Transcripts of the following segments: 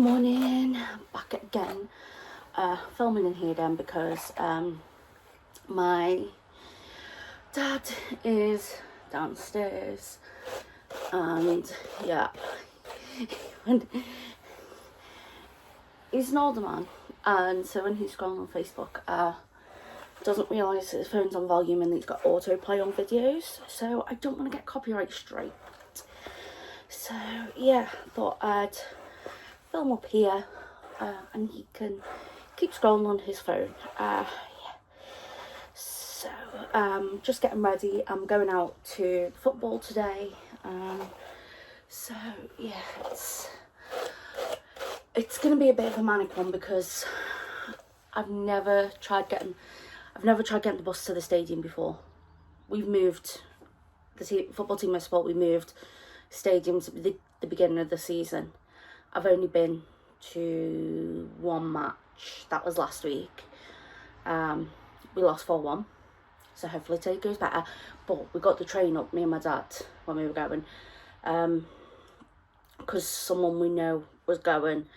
morning, back again, filming in here again because my dad is downstairs and yeah, he's an older man, and so when he's scrolling on Facebook, doesn't realise that his phone's on volume and he's got autoplay on videos, so I don't want to get copyright straight. So yeah, thought I'd film up here and he can keep scrolling on his phone. Yeah. So just getting ready. I'm going out to football today. So yeah, it's gonna be a bit of a manic one because I've never tried getting the bus to the stadium before. We've moved the football team I support. We moved stadiums at the beginning of the season. I've only been to one match. That was last week. We lost 4-1, so hopefully today goes better. But we got the train up, me and my dad, when we were going, because someone we know was going,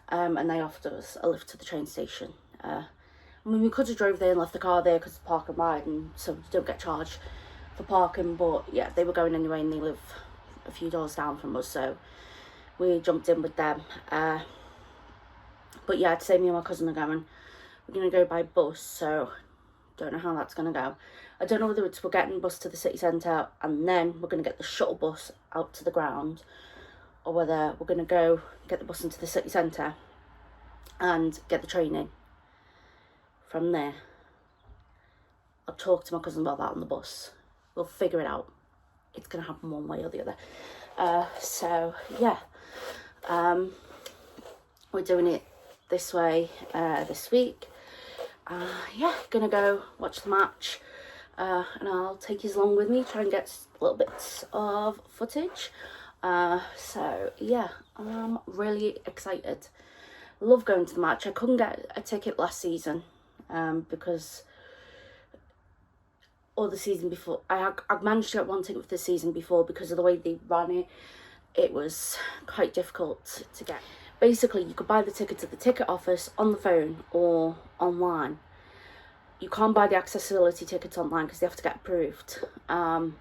and they offered us a lift to the train station. I mean, we could have drove there and left the car there because it's park and ride, and so you don't get charged for parking. But yeah, they were going anyway, and they live a few doors down from us, so we jumped in with them. But yeah, I'd say me and my cousin are going. We're going to go by bus, so don't know how that's going to go. I don't know whether it's we're getting bus to the city centre and then we're going to get the shuttle bus out to the ground, or whether we're going to go get the bus into the city centre and get the train in from there. I'll talk to my cousin about that on the bus. We'll figure it out. It's going to happen one way or the other. So yeah, we're doing it this way this week. Yeah, gonna go watch the match, and I'll take you along with me, try and get little bits of footage. So yeah, I'm really excited. Love going to the match. I couldn't get a ticket last season because, or the season before, I managed to get one ticket for the season before. Because of the way they ran it, it was quite difficult to get. Basically, you could buy the tickets at the ticket office on the phone or online. You can't buy the accessibility tickets online because they have to get approved. Because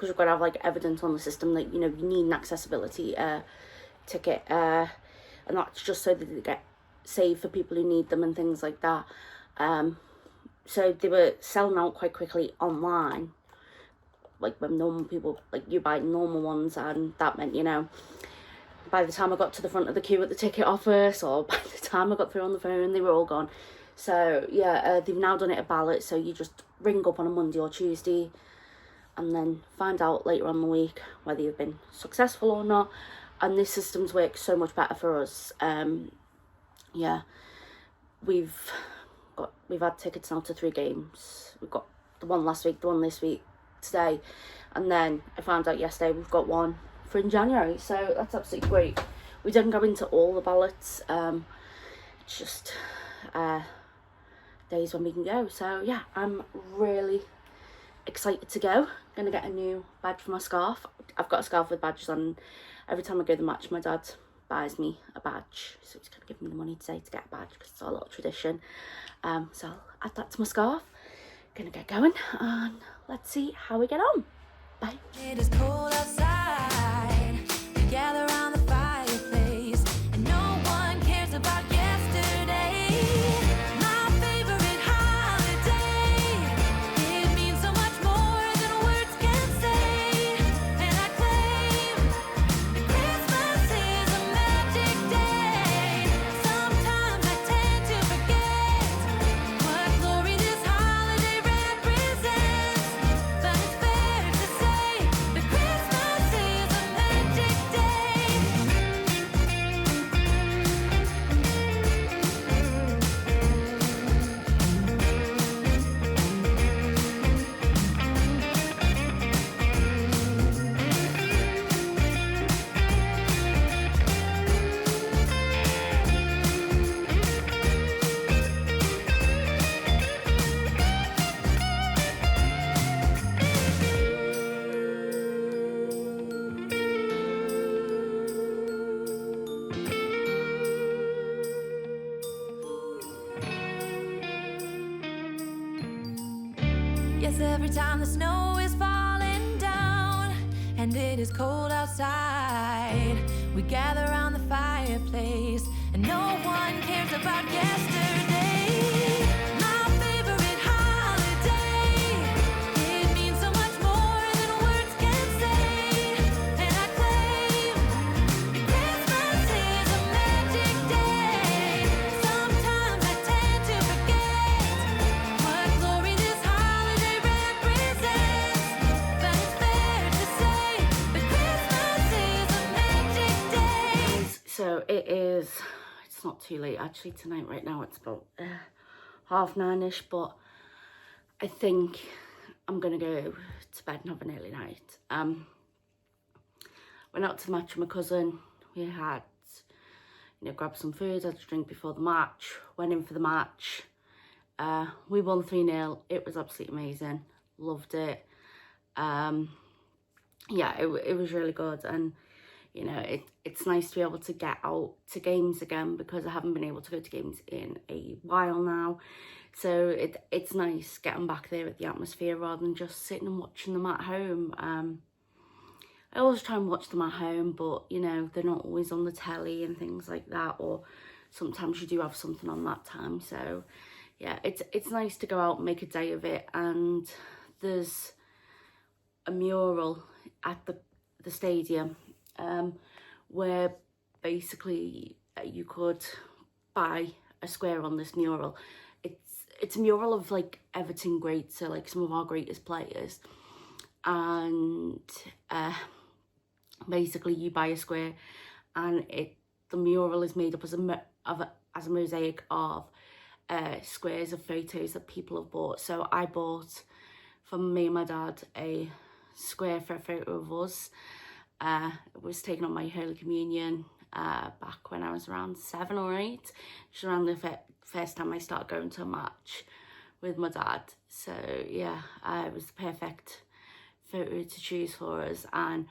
you've got to have like evidence on the system that you need an accessibility ticket, and that's just so that they get saved for people who need them and things like that. So they were selling out quite quickly online, like when normal people, like you buy normal ones, and that meant, by the time I got to the front of the queue at the ticket office, or by the time I got through on the phone, they were all gone. So yeah, they've now done it a ballot, so you just ring up on a Monday or Tuesday and then find out later on in the week whether you've been successful or not. And this system's worked so much better for us. Yeah, we've had tickets now to 3 games. We've got the one last week, the one this week, today, and then I found out yesterday we've got one for in January, so that's absolutely great. We didn't go into all the ballots, it's just days when we can go. So yeah, I'm really excited to go. I'm gonna get a new badge for my scarf. I've got a scarf with badges on. Every time I go to the match, my dad buys me a badge, so he's gonna give me the money today to get a badge because it's our little tradition. So I'll add that to my scarf. Gonna get going and let's see how we get on. Bye. It is cold outside. We gather around the fireplace, and no one cares about yesterday. My favorite holiday. It means so much more than words can say. And I claim that Christmas is a magic day. Sometimes I tend to forget what glory this holiday represents. But it's fair to say that Christmas is a magic day. Yes, every time the snow is falling down and it is cold outside, we gather around the fireplace and no one cares about yesterday. My favorite holiday, it means so much more than words can say. And I claim Christmas is a magic day. Sometimes I tend to forget what glory this holiday represents. But it's fair to say that Christmas is a magic day. So it is, it's not too late actually tonight. Right now it's about 9:30ish, but I think I'm gonna go to bed and have an early night. Went out to the match with my cousin. We had, grabbed some food, had a drink before the match, went in for the match. We won 3-0. It was absolutely amazing. Loved it. Yeah, it was really good. And it's nice to be able to get out to games again, because I haven't been able to go to games in a while now. So it's nice getting back there at the atmosphere rather than just sitting and watching them at home. I always try and watch them at home, but they're not always on the telly and things like that, or sometimes you do have something on that time. So yeah, it's nice to go out and make a day of it. And there's a mural at the stadium where basically you could buy a square on this mural. It's a mural of like Everton greats, so like some of our greatest players, and basically you buy a square, and the mural is made up as a mosaic of squares of photos that people have bought. So I bought, for me and my dad, a square for a photo of us. It was taken on my Holy Communion back when I was around 7 or 8, which is around the first time I started going to a match with my dad. So yeah, it was the perfect photo to choose for us. And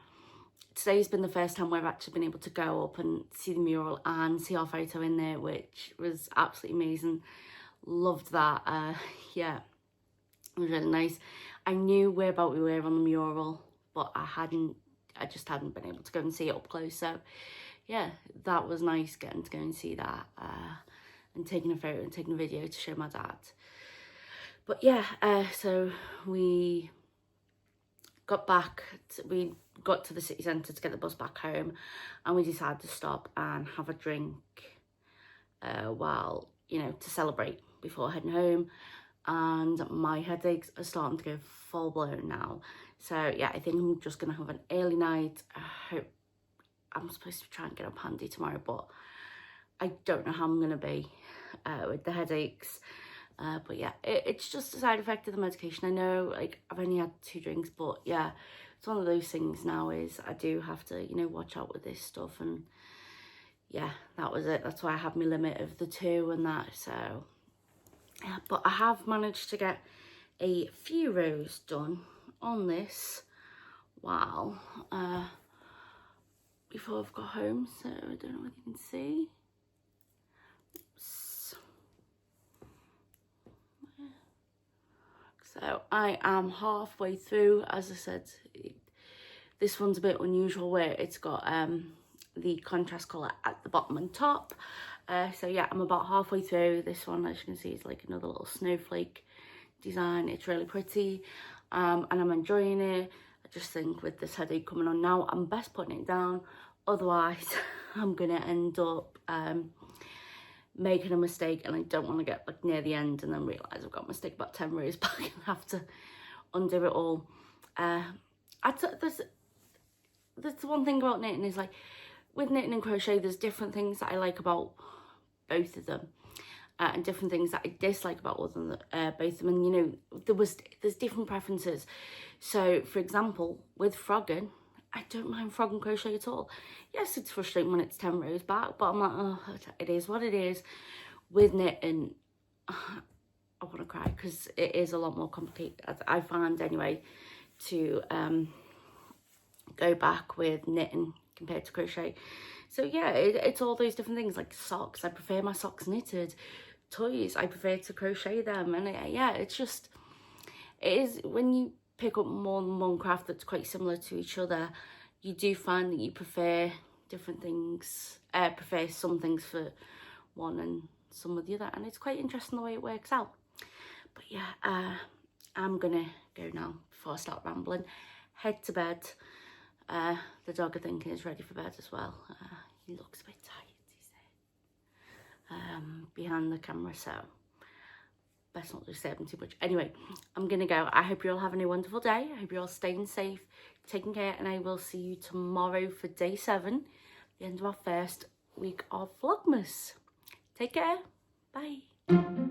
today's been the first time we've actually been able to go up and see the mural and see our photo in there, which was absolutely amazing. Loved that. Yeah, it was really nice. I knew whereabout we were on the mural, but I just hadn't been able to go and see it up close. So yeah, that was nice getting to go and see that, and taking a photo and taking a video to show my dad. But yeah, so we got to the city centre to get the bus back home, and we decided to stop and have a drink while, to celebrate before heading home. And my headaches are starting to go full blown now. So yeah, I think I'm just gonna have an early night. I hope I'm supposed to try and get up handy tomorrow, but I don't know how I'm gonna be with the headaches. But yeah, it's just a side effect of the medication. I know, like, I've only had 2 drinks, but yeah, it's one of those things now is I do have to, watch out with this stuff. And yeah, that was it. That's why I have my limit of the 2 and that. So yeah, but I have managed to get a few rows done on this while before I've got home. So I don't know if you can see. So I am halfway through. As I said, this one's a bit unusual where it's got the contrast colour at the bottom and top. So yeah, I'm about halfway through. This one, as you can see, is like another little snowflake design. It's really pretty, and I'm enjoying it. I just think with this headache coming on now, I'm best putting it down. Otherwise, I'm gonna end up making a mistake, and I don't want to get like near the end and then realise I've got a mistake about 10 rows back and have to undo it all. There's one thing about knitting is, like, with knitting and crochet, there's different things that I like about both of them, and different things that I dislike about both of them. And there's different preferences. So for example, with frogging, I don't mind frogging crochet at all. Yes, it's frustrating when it's 10 rows back, but I'm like, oh, it is what it is. With knitting, I want to cry, because it is a lot more complicated, I find anyway, to go back with knitting compared to crochet. So yeah, it's all those different things, like socks. I prefer my socks knitted. Toys, I prefer to crochet them. And yeah, it's it is, when you pick up more than one craft that's quite similar to each other, you do find that you prefer different things, prefer some things for one and some of the other, and it's quite interesting the way it works out. But yeah, I'm gonna go now before I start rambling, head to bed. The dog, I think, is ready for bed as well. He looks a bit tired, he said, behind the camera, so best not disturb him too much. Anyway, I'm gonna go. I hope you're all having a wonderful day. I hope you're all staying safe, taking care, and I will see you tomorrow for day 7, the end of our first week of Vlogmas. Take care. Bye.